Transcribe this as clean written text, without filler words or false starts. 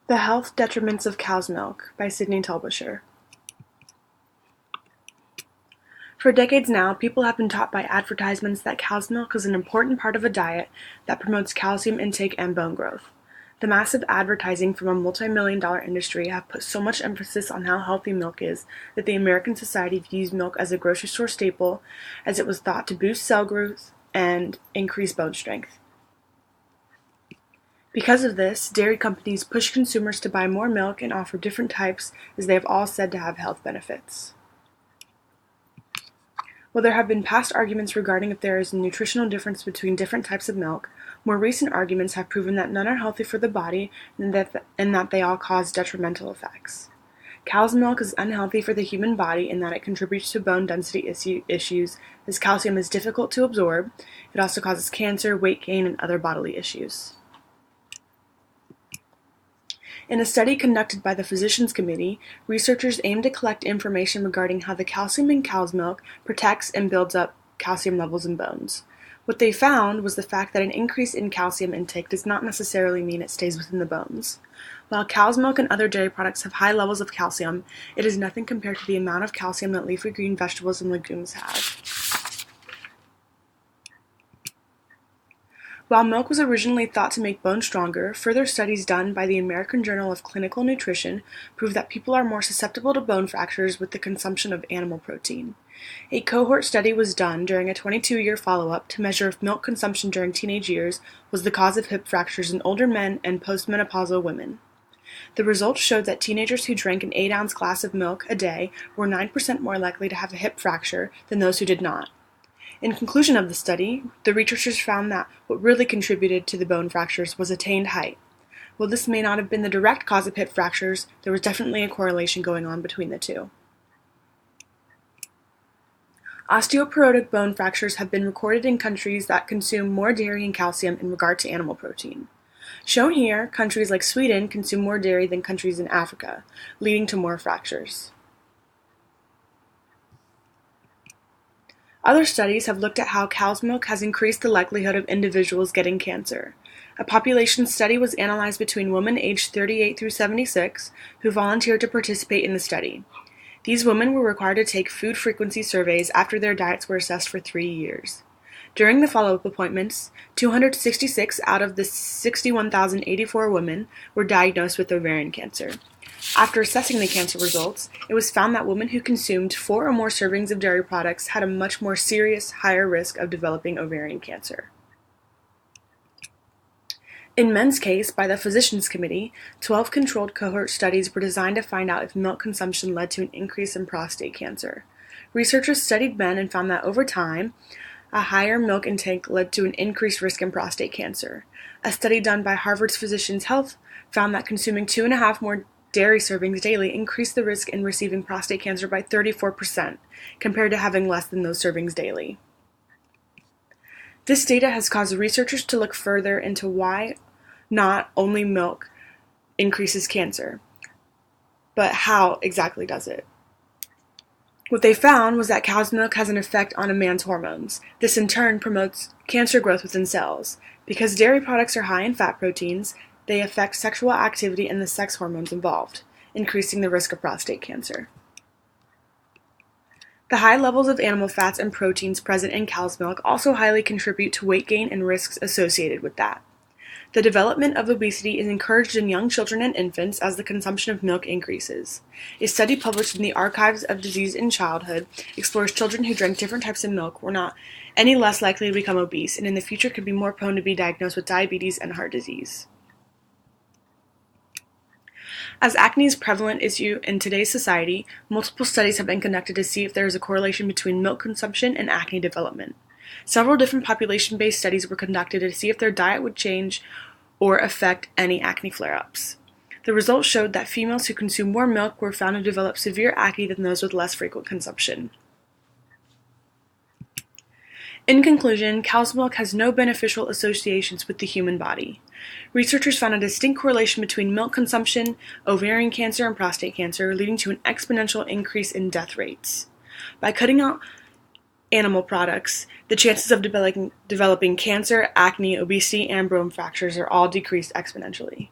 The Health Detriments of Cow's Milk by Sydney Tulbisher. For decades now, people have been taught by advertisements that cow's milk is an important part of a diet that promotes calcium intake and bone growth. The massive advertising from a multi-million-dollar industry have put so much emphasis on how healthy milk is that the American society views milk as a grocery store staple, as it was thought to boost cell growth and increase bone strength. Because of this, dairy companies push consumers to buy more milk and offer different types, as they have all said to have health benefits. While there have been past arguments regarding if there is a nutritional difference between different types of milk, more recent arguments have proven that none are healthy for the body and that they all cause detrimental effects. Cow's milk is unhealthy for the human body in that it contributes to bone density issues, as calcium is difficult to absorb. It also causes cancer, weight gain, and other bodily issues. In a study conducted by the Physicians Committee, researchers aimed to collect information regarding how the calcium in cow's milk protects and builds up calcium levels in bones. What they found was the fact that an increase in calcium intake does not necessarily mean it stays within the bones. While cow's milk and other dairy products have high levels of calcium, it is nothing compared to the amount of calcium that leafy green vegetables and legumes have. While milk was originally thought to make bones stronger, further studies done by the American Journal of Clinical Nutrition prove that people are more susceptible to bone fractures with the consumption of animal protein. A cohort study was done during a 22-year follow-up to measure if milk consumption during teenage years was the cause of hip fractures in older men and postmenopausal women. The results showed that teenagers who drank an 8-ounce glass of milk a day were 9% more likely to have a hip fracture than those who did not. In conclusion of the study, the researchers found that what really contributed to the bone fractures was attained height. While this may not have been the direct cause of hip fractures, there was definitely a correlation going on between the two. Osteoporotic bone fractures have been recorded in countries that consume more dairy and calcium in regard to animal protein. Shown here, countries like Sweden consume more dairy than countries in Africa, leading to more fractures. Other studies have looked at how cow's milk has increased the likelihood of individuals getting cancer. A population study was analyzed between women aged 38 through 76 who volunteered to participate in the study. These women were required to take food frequency surveys after their diets were assessed for 3 years. During the follow-up appointments, 266 out of the 61,084 women were diagnosed with ovarian cancer. After assessing the cancer results, it was found that women who consumed 4 or more servings of dairy products had a much more serious, higher risk of developing ovarian cancer. In men's case, by the Physicians Committee, 12 controlled cohort studies were designed to find out if milk consumption led to an increase in prostate cancer. Researchers studied men and found that over time, a higher milk intake led to an increased risk in prostate cancer. A study done by Harvard's Physicians Health found that consuming 2.5 more dairy servings daily increased the risk in receiving prostate cancer by 34%, compared to having less than those servings daily. This data has caused researchers to look further into why not only milk increases cancer, but how exactly does it? What they found was that cow's milk has an effect on a man's hormones. This in turn promotes cancer growth within cells. Because dairy products are high in fat proteins, they affect sexual activity and the sex hormones involved, increasing the risk of prostate cancer. The high levels of animal fats and proteins present in cow's milk also highly contribute to weight gain and risks associated with that. The development of obesity is encouraged in young children and infants as the consumption of milk increases. A study published in the Archives of Disease in Childhood explores children who drank different types of milk were not any less likely to become obese, and in the future could be more prone to be diagnosed with diabetes and heart disease. As acne is a prevalent issue in today's society, multiple studies have been conducted to see if there is a correlation between milk consumption and acne development. Several different population-based studies were conducted to see if their diet would change or affect any acne flare-ups. The results showed that females who consumed more milk were found to develop severe acne than those with less frequent consumption. In conclusion, cow's milk has no beneficial associations with the human body. Researchers found a distinct correlation between milk consumption, ovarian cancer, and prostate cancer, leading to an exponential increase in death rates. By cutting out animal products, the chances of developing cancer, acne, obesity, and bone fractures are all decreased exponentially.